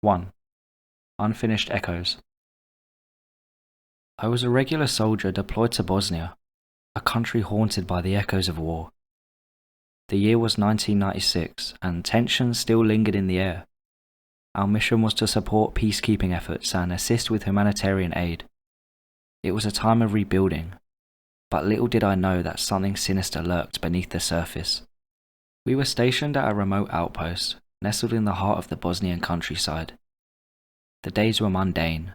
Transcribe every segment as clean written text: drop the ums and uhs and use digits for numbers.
1. Unfinished Echoes. I was a regular soldier deployed to Bosnia, a country haunted by the echoes of war. The year was 1996, and tensions still lingered in the air. Our mission was to support peacekeeping efforts and assist with humanitarian aid. It was a time of rebuilding, but little did I know that something sinister lurked beneath the surface. We were stationed at a remote outpost, nestled in the heart of the Bosnian countryside. The days were mundane,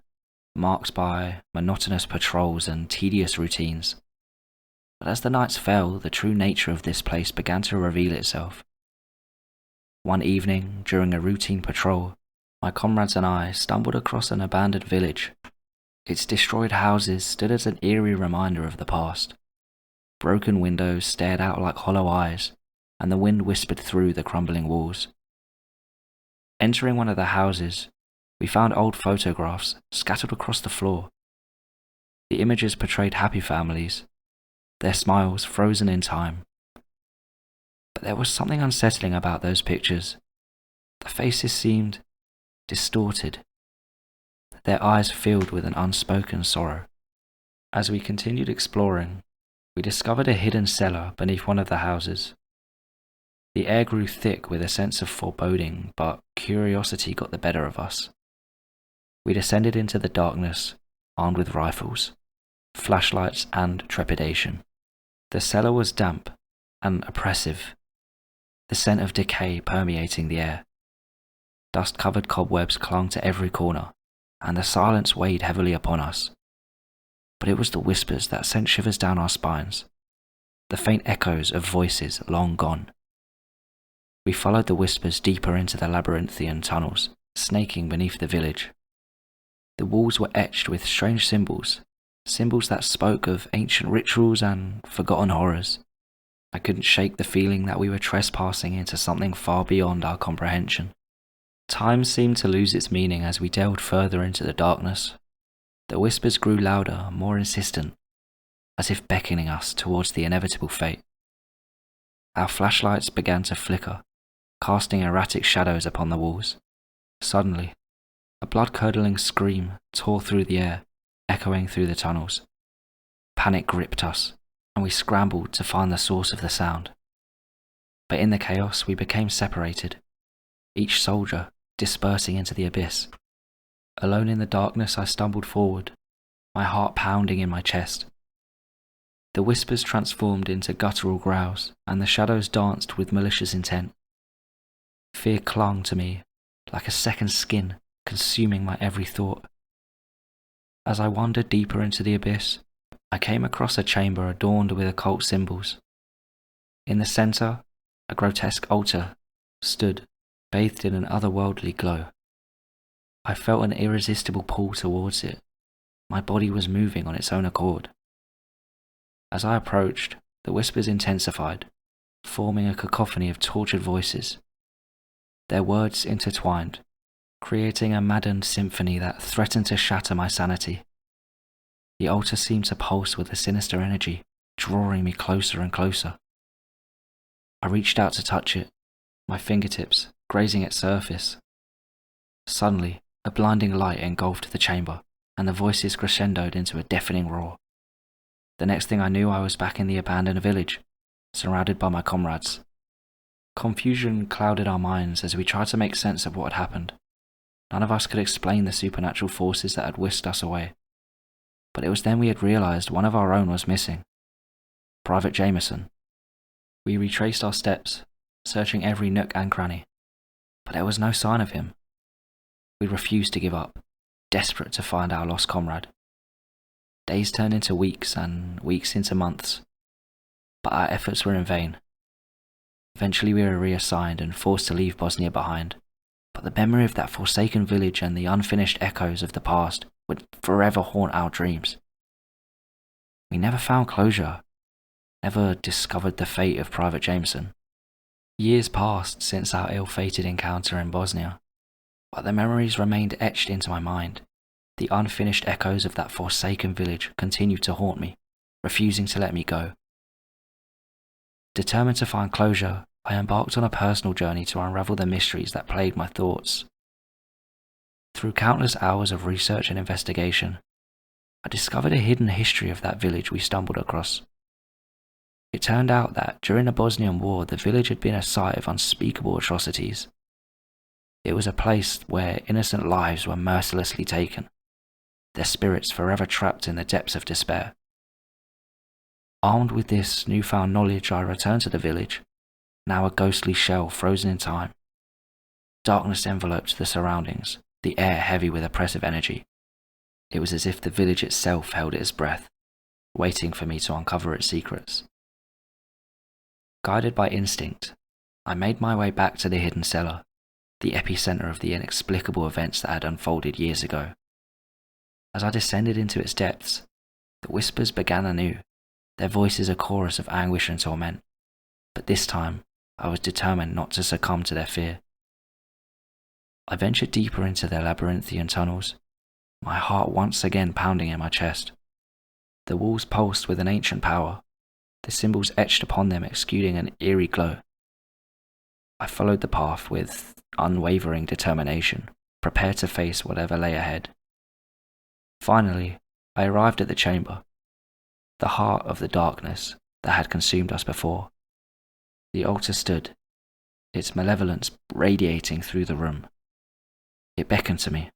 marked by monotonous patrols and tedious routines. But as the nights fell, the true nature of this place began to reveal itself. One evening, during a routine patrol, my comrades and I stumbled across an abandoned village. Its destroyed houses stood as an eerie reminder of the past. Broken windows stared out like hollow eyes, and the wind whispered through the crumbling walls. Entering one of the houses, we found old photographs scattered across the floor. The images portrayed happy families, their smiles frozen in time. But there was something unsettling about those pictures. The faces seemed distorted, their eyes filled with an unspoken sorrow. As we continued exploring, we discovered a hidden cellar beneath one of the houses. The air grew thick with a sense of foreboding, but curiosity got the better of us. We descended into the darkness, armed with rifles, flashlights, and trepidation. The cellar was damp and oppressive, the scent of decay permeating the air. Dust-covered cobwebs clung to every corner, and the silence weighed heavily upon us. But it was the whispers that sent shivers down our spines, the faint echoes of voices long gone. We followed the whispers deeper into the labyrinthian tunnels, snaking beneath the village. The walls were etched with strange symbols that spoke of ancient rituals and forgotten horrors. I couldn't shake the feeling that we were trespassing into something far beyond our comprehension. Time seemed to lose its meaning as we delved further into the darkness. The whispers grew louder, more insistent, as if beckoning us towards the inevitable fate. Our flashlights began to flicker, casting erratic shadows upon the walls. Suddenly, a blood-curdling scream tore through the air, echoing through the tunnels. Panic gripped us, and we scrambled to find the source of the sound. But in the chaos, we became separated, each soldier dispersing into the abyss. Alone in the darkness, I stumbled forward, my heart pounding in my chest. The whispers transformed into guttural growls, and the shadows danced with malicious intent. Fear clung to me like a second skin, consuming my every thought. As I wandered deeper into the abyss, I came across a chamber adorned with occult symbols. In the center, a grotesque altar stood, bathed in an otherworldly glow. I felt an irresistible pull towards it. My body was moving on its own accord. As I approached, the whispers intensified, forming a cacophony of tortured voices. Their words intertwined, creating a maddened symphony that threatened to shatter my sanity. The altar seemed to pulse with a sinister energy, drawing me closer and closer. I reached out to touch it, my fingertips grazing its surface. Suddenly, a blinding light engulfed the chamber, and the voices crescendoed into a deafening roar. The next thing I knew, I was back in the abandoned village, surrounded by my comrades. Confusion clouded our minds as we tried to make sense of what had happened. None of us could explain the supernatural forces that had whisked us away. But it was then we had realized one of our own was missing. Private Jameson. We retraced our steps, searching every nook and cranny. But there was no sign of him. We refused to give up, desperate to find our lost comrade. Days turned into weeks and weeks into months. But our efforts were in vain. Eventually we were reassigned and forced to leave Bosnia behind. But the memory of that forsaken village and the unfinished echoes of the past would forever haunt our dreams. We never found closure, never discovered the fate of Private Jameson. Years passed since our ill-fated encounter in Bosnia, but the memories remained etched into my mind. The unfinished echoes of that forsaken village continued to haunt me, refusing to let me go. Determined to find closure, I embarked on a personal journey to unravel the mysteries that plagued my thoughts. Through countless hours of research and investigation, I discovered a hidden history of that village we stumbled across. It turned out that during the Bosnian War, the village had been a site of unspeakable atrocities. It was a place where innocent lives were mercilessly taken, their spirits forever trapped in the depths of despair. Armed with this newfound knowledge, I returned to the village, now a ghostly shell frozen in time. Darkness enveloped the surroundings, the air heavy with oppressive energy. It was as if the village itself held its breath, waiting for me to uncover its secrets. Guided by instinct, I made my way back to the hidden cellar, the epicenter of the inexplicable events that had unfolded years ago. As I descended into its depths, the whispers began anew, their voices a chorus of anguish and torment. But this time, I was determined not to succumb to their fear. I ventured deeper into their labyrinthian tunnels, my heart once again pounding in my chest. The walls pulsed with an ancient power, the symbols etched upon them exuding an eerie glow. I followed the path with unwavering determination, prepared to face whatever lay ahead. Finally, I arrived at the chamber, the heart of the darkness that had consumed us before. The altar stood, its malevolence radiating through the room. It beckoned to me,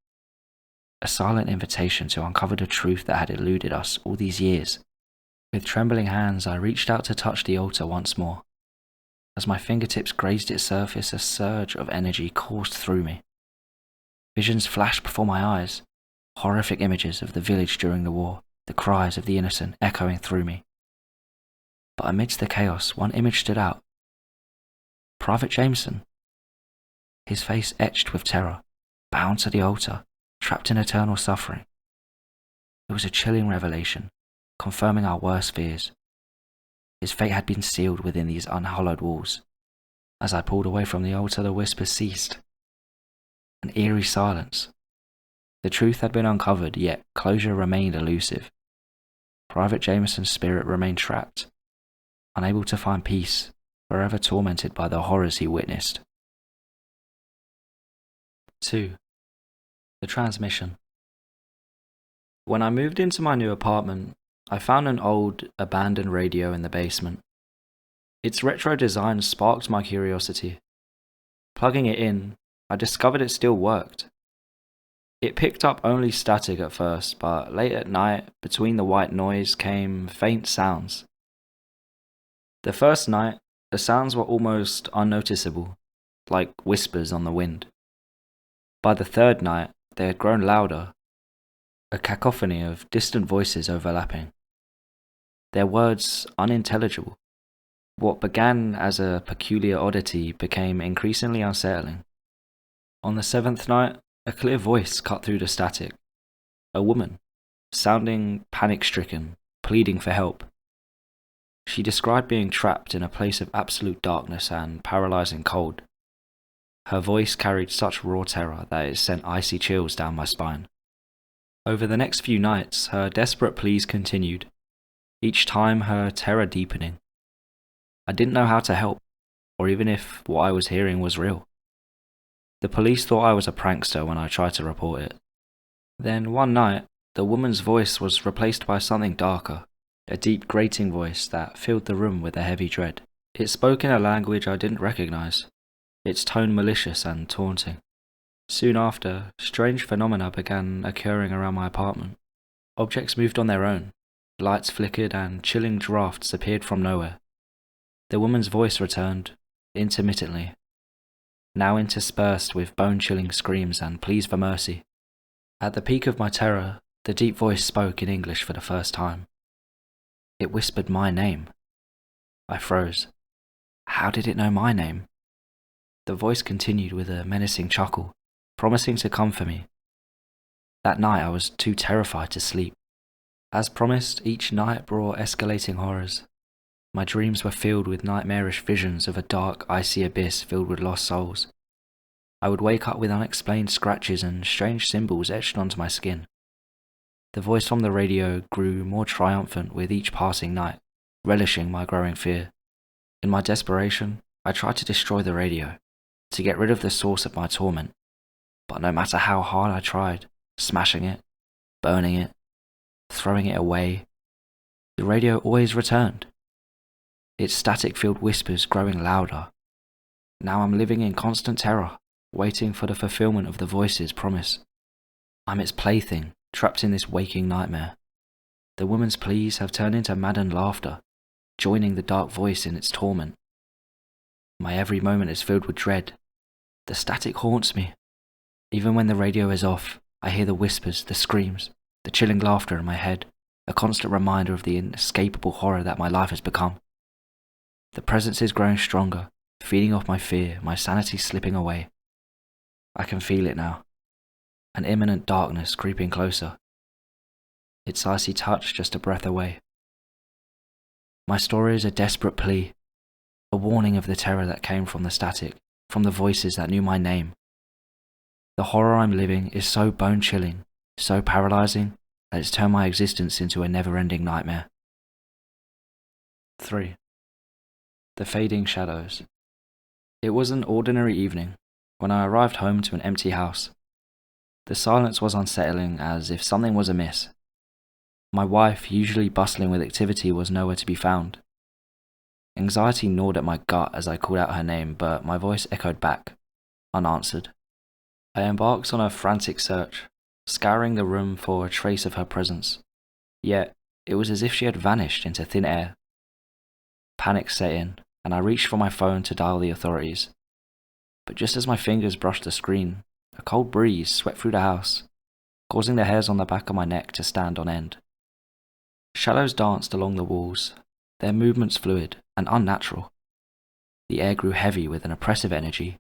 a silent invitation to uncover the truth that had eluded us all these years. With trembling hands, I reached out to touch the altar once more. As my fingertips grazed its surface, a surge of energy coursed through me. Visions flashed before my eyes, horrific images of the village during the war, the cries of the innocent echoing through me. But amidst the chaos, one image stood out. Private Jameson. His face etched with terror, bound to the altar, trapped in eternal suffering. It was a chilling revelation, confirming our worst fears. His fate had been sealed within these unhallowed walls. As I pulled away from the altar, the whispers ceased. An eerie silence. The truth had been uncovered, yet closure remained elusive. Private Jameson's spirit remained trapped, unable to find peace, forever tormented by the horrors he witnessed. 2. The transmission. When I moved into my new apartment, I found an old, abandoned radio in the basement. Its retro design sparked my curiosity. Plugging it in, I discovered it still worked. It picked up only static at first, but late at night, between the white noise, came faint sounds. The first night, the sounds were almost unnoticeable, like whispers on the wind. By the third night, they had grown louder, a cacophony of distant voices overlapping. Their words unintelligible. What began as a peculiar oddity became increasingly unsettling. On the seventh night, a clear voice cut through the static. A woman, sounding panic-stricken, pleading for help. She described being trapped in a place of absolute darkness and paralyzing cold. Her voice carried such raw terror that it sent icy chills down my spine. Over the next few nights, her desperate pleas continued, each time her terror deepening. I didn't know how to help, or even if what I was hearing was real. The police thought I was a prankster when I tried to report it. Then one night, the woman's voice was replaced by something darker, a deep grating voice that filled the room with a heavy dread. It spoke in a language I didn't recognize, its tone malicious and taunting. Soon after, strange phenomena began occurring around my apartment. Objects moved on their own, lights flickered and chilling drafts appeared from nowhere. The woman's voice returned, intermittently, now interspersed with bone-chilling screams and pleas for mercy. At the peak of my terror, the deep voice spoke in English for the first time. It whispered my name. I froze. How did it know my name? The voice continued with a menacing chuckle, promising to come for me. That night I was too terrified to sleep. As promised, each night brought escalating horrors. My dreams were filled with nightmarish visions of a dark, icy abyss filled with lost souls. I would wake up with unexplained scratches and strange symbols etched onto my skin. The voice from the radio grew more triumphant with each passing night, relishing my growing fear. In my desperation, I tried to destroy the radio, to get rid of the source of my torment. but no matter how hard I tried, smashing it, burning it, throwing it away, the radio always returned. Its static-filled whispers growing louder. Now I'm living in constant terror, waiting for the fulfillment of the voice's promise. I'm its plaything, trapped in this waking nightmare. The woman's pleas have turned into maddened laughter, joining the dark voice in its torment. My every moment is filled with dread. The static haunts me. Even when the radio is off, I hear the whispers, the screams, the chilling laughter in my head, a constant reminder of the inescapable horror that my life has become. The presence is growing stronger, feeding off my fear, my sanity slipping away. I can feel it now. An imminent darkness creeping closer. Its icy touch just a breath away. My story is a desperate plea, a warning of the terror that came from the static, from the voices that knew my name. The horror I'm living is so bone-chilling, so paralyzing, that it's turned my existence into a never-ending nightmare. 3. The fading shadows. It was an ordinary evening, when I arrived home to an empty house. The silence was unsettling, as if something was amiss. My wife, usually bustling with activity, was nowhere to be found. Anxiety gnawed at my gut as I called out her name, but my voice echoed back, unanswered. I embarked on a frantic search, scouring the room for a trace of her presence. Yet, it was as if she had vanished into thin air. Panic set in, and I reached for my phone to dial the authorities. But just as my fingers brushed the screen, a cold breeze swept through the house, causing the hairs on the back of my neck to stand on end. Shadows danced along the walls, their movements fluid and unnatural. The air grew heavy with an oppressive energy,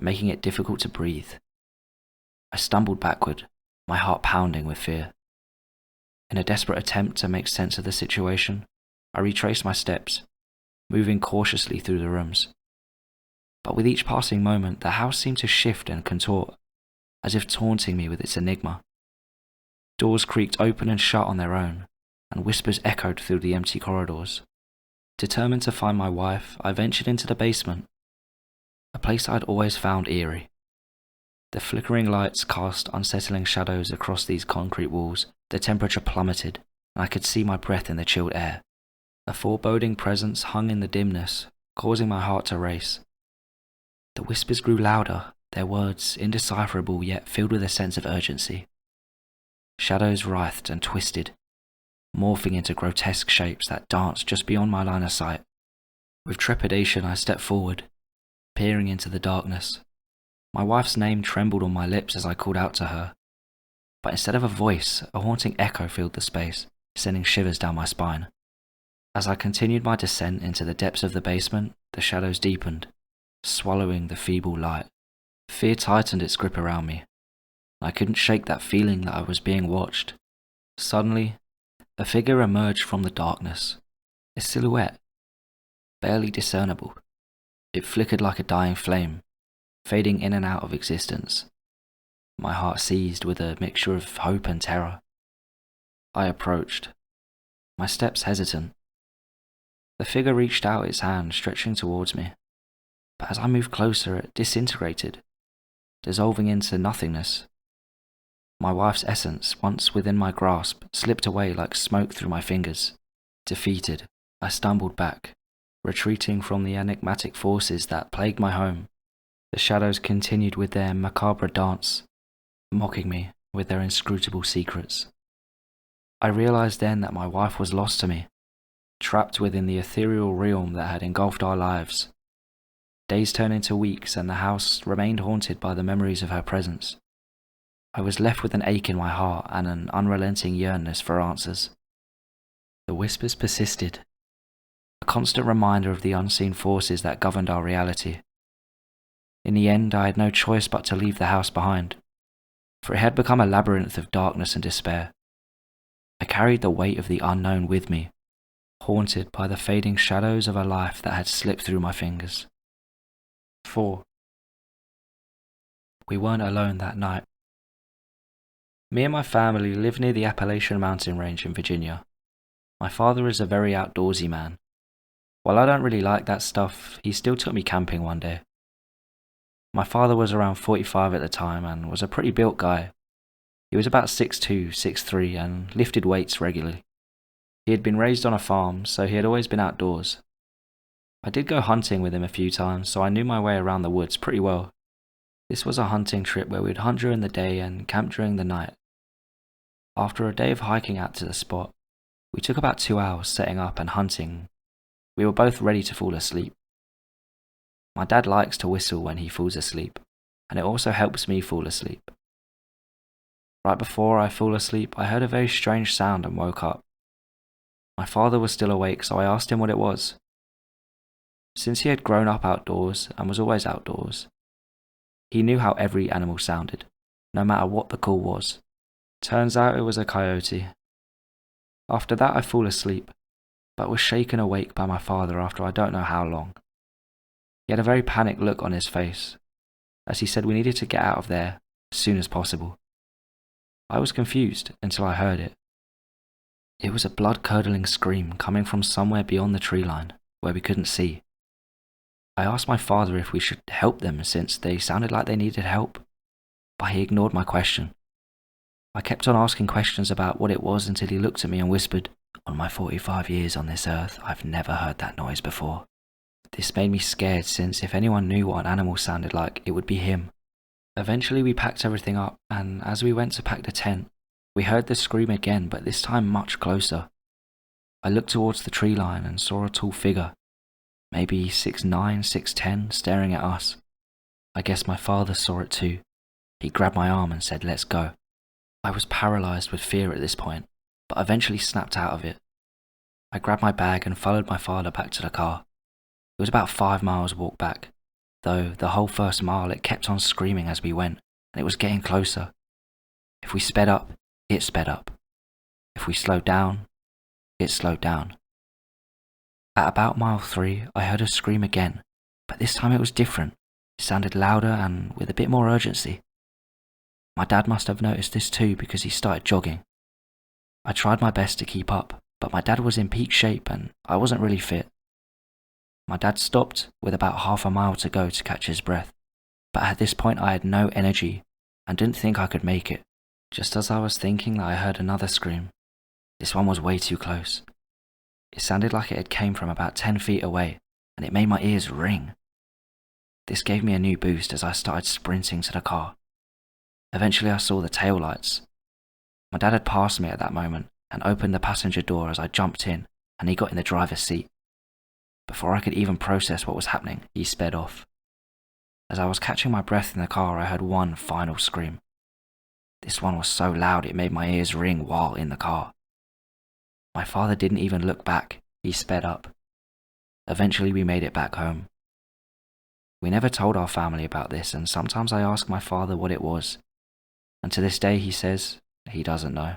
making it difficult to breathe. I stumbled backward, my heart pounding with fear. In a desperate attempt to make sense of the situation, I retraced my steps, moving cautiously through the rooms. But with each passing moment, the house seemed to shift and contort, as if taunting me with its enigma. Doors creaked open and shut on their own, and whispers echoed through the empty corridors. Determined to find my wife, I ventured into the basement, a place I'd always found eerie. The flickering lights cast unsettling shadows across these concrete walls. The temperature plummeted, and I could see my breath in the chilled air. A foreboding presence hung in the dimness, causing my heart to race. The whispers grew louder, their words indecipherable yet filled with a sense of urgency. Shadows writhed and twisted, morphing into grotesque shapes that danced just beyond my line of sight. With trepidation I stepped forward, peering into the darkness. My wife's name trembled on my lips as I called out to her. But instead of a voice, a haunting echo filled the space, sending shivers down my spine. As I continued my descent into the depths of the basement, the shadows deepened, swallowing the feeble light. Fear tightened its grip around me. I couldn't shake that feeling that I was being watched. Suddenly, a figure emerged from the darkness. A silhouette, barely discernible. It flickered like a dying flame, fading in and out of existence. My heart seized with a mixture of hope and terror. I approached, my steps hesitant. The figure reached out its hand, stretching towards me. But as I moved closer, it disintegrated, dissolving into nothingness. My wife's essence, once within my grasp, slipped away like smoke through my fingers. Defeated, I stumbled back, retreating from the enigmatic forces that plagued my home. The shadows continued with their macabre dance, mocking me with their inscrutable secrets. I realized then that my wife was lost to me, trapped within the ethereal realm that had engulfed our lives. Days turned into weeks, and the house remained haunted by the memories of her presence. I was left with an ache in my heart and an unrelenting yearnness for answers. The whispers persisted, a constant reminder of the unseen forces that governed our reality. In the end, I had no choice but to leave the house behind, for it had become a labyrinth of darkness and despair. I carried the weight of the unknown with me, haunted by the fading shadows of a life that had slipped through my fingers. 4. We weren't alone that night. Me and my family live near the Appalachian mountain range in Virginia. My father is a very outdoorsy man. While I don't really like that stuff, he still took me camping one day. My father was around 45 at the time and was a pretty built guy. He was about 6'2", 6'3", and lifted weights regularly. He had been raised on a farm, so he had always been outdoors. I did go hunting with him a few times, so I knew my way around the woods pretty well. This was a hunting trip where we'd hunt during the day and camp during the night. After a day of hiking out to the spot, we took about 2 hours setting up and hunting. We were both ready to fall asleep. My dad likes to whistle when he falls asleep, and it also helps me fall asleep. Right before I fall asleep, I heard a very strange sound and woke up. My father was still awake, so I asked him what it was. Since he had grown up outdoors and was always outdoors, he knew how every animal sounded, no matter what the call was. Turns out it was a coyote. After that I fall asleep, but was shaken awake by my father after I don't know how long. He had a very panicked look on his face, as he said we needed to get out of there as soon as possible. I was confused until I heard it. It was a blood-curdling scream coming from somewhere beyond the tree line, where we couldn't see. I asked my father if we should help them since they sounded like they needed help, but he ignored my question. I kept on asking questions about what it was until he looked at me and whispered, "On my 45 years on this earth, I've never heard that noise before." This made me scared since if anyone knew what an animal sounded like, it would be him. Eventually we packed everything up, and as we went to pack the tent, we heard the scream again, but this time much closer. I looked towards the tree line and saw a tall figure, maybe 6'9", 6'10", staring at us. I guess my father saw it too. He grabbed my arm and said, "Let's go." I was paralyzed with fear at this point, but eventually snapped out of it. I grabbed my bag and followed my father back to the car. It was about 5 miles walk back, though the whole first mile it kept on screaming as we went, and it was getting closer. If we sped up, it sped up. If we slowed down, it slowed down. At about mile 3, I heard her scream again, but this time it was different. It sounded louder and with a bit more urgency. My dad must have noticed this too because he started jogging. I tried my best to keep up, but my dad was in peak shape and I wasn't really fit. My dad stopped with about half a mile to go to catch his breath, but at this point I had no energy and didn't think I could make it. Just as I was thinking that I heard another scream. This one was way too close. It sounded like it had came from about 10 feet away, and it made my ears ring. This gave me a new boost as I started sprinting to the car. Eventually I saw the taillights. My dad had passed me at that moment and opened the passenger door as I jumped in, and he got in the driver's seat. Before I could even process what was happening, he sped off. As I was catching my breath in the car, I heard one final scream. This one was so loud it made my ears ring while in the car. My father didn't even look back, he sped up. Eventually we made it back home. We never told our family about this, and sometimes I ask my father what it was, and to this day he says he doesn't know.